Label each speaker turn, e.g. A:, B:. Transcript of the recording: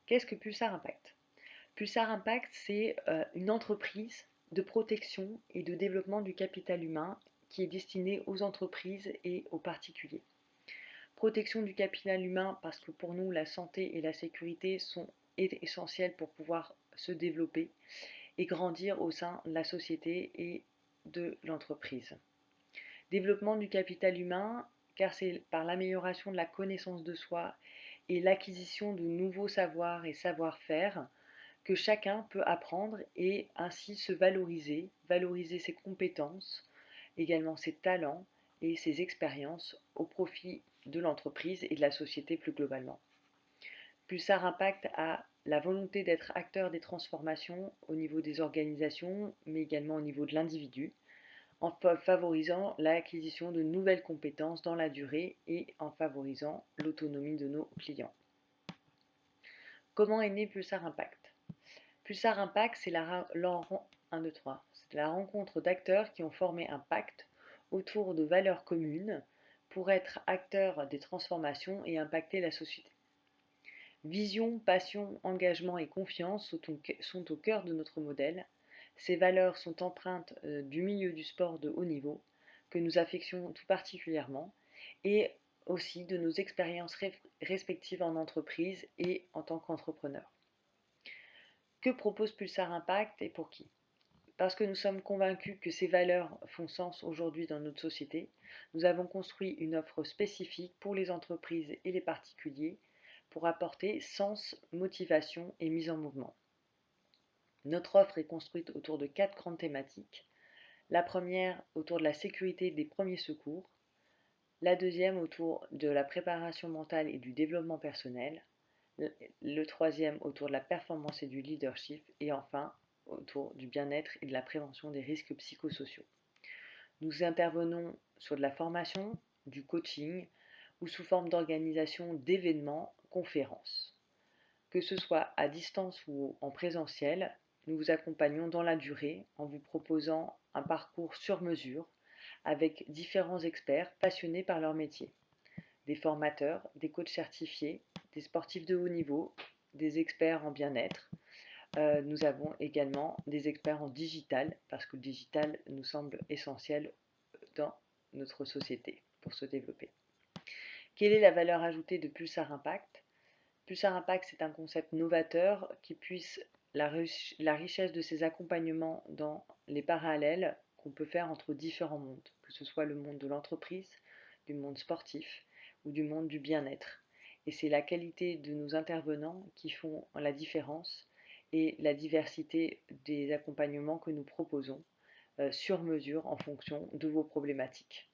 A: Qu'est-ce que Pulsar Impact? Pulsar Impact, c'est une entreprise de protection et de développement du capital humain qui est destinée aux entreprises et aux particuliers. Protection du capital humain parce que pour nous, la santé et la sécurité sont essentielles pour pouvoir se développer et grandir au sein de la société et de l'entreprise. Développement du capital humain, car c'est par l'amélioration de la connaissance de soi et l'acquisition de nouveaux savoirs et savoir-faire que chacun peut apprendre et ainsi se valoriser, valoriser ses compétences, également ses talents et ses expériences au profit de l'entreprise et de la société plus globalement. Pulsar Impact a la volonté d'être acteur des transformations au niveau des organisations, mais également au niveau de l'individu, en favorisant l'acquisition de nouvelles compétences dans la durée et en favorisant l'autonomie de nos clients. Comment est né Pulsar Impact? Pulsar Impact, c'est la rencontre d'acteurs qui ont formé un pacte autour de valeurs communes pour être acteurs des transformations et impacter la société. Vision, passion, engagement et confiance sont au cœur de notre modèle. Ces valeurs sont empreintes du milieu du sport de haut niveau, que nous affectionnons tout particulièrement, et aussi de nos expériences respectives en entreprise et en tant qu'entrepreneur. Que propose Pulsar Impact et pour qui? Parce que nous sommes convaincus que ces valeurs font sens aujourd'hui dans notre société, nous avons construit une offre spécifique pour les entreprises et les particuliers pour apporter sens, motivation et mise en mouvement. Notre offre est construite autour de 4 grandes thématiques. La première autour de la sécurité des premiers secours, la deuxième autour de la préparation mentale et du développement personnel, le troisième autour de la performance et du leadership, et enfin autour du bien-être et de la prévention des risques psychosociaux. Nous intervenons sur de la formation, du coaching ou sous forme d'organisation d'événements, conférences. Que ce soit à distance ou en présentiel, nous vous accompagnons dans la durée en vous proposant un parcours sur mesure avec différents experts passionnés par leur métier. Des formateurs, des coachs certifiés, des sportifs de haut niveau, des experts en bien-être. Nous avons également des experts en digital parce que le digital nous semble essentiel dans notre société pour se développer. Quelle est la valeur ajoutée de Pulsar Impact? Pulsar Impact, c'est un concept novateur qui puise la richesse de ses accompagnements dans les parallèles qu'on peut faire entre différents mondes, que ce soit le monde de l'entreprise, du monde sportif ou du monde du bien-être. Et c'est la qualité de nos intervenants qui font la différence et la diversité des accompagnements que nous proposons sur mesure en fonction de vos problématiques.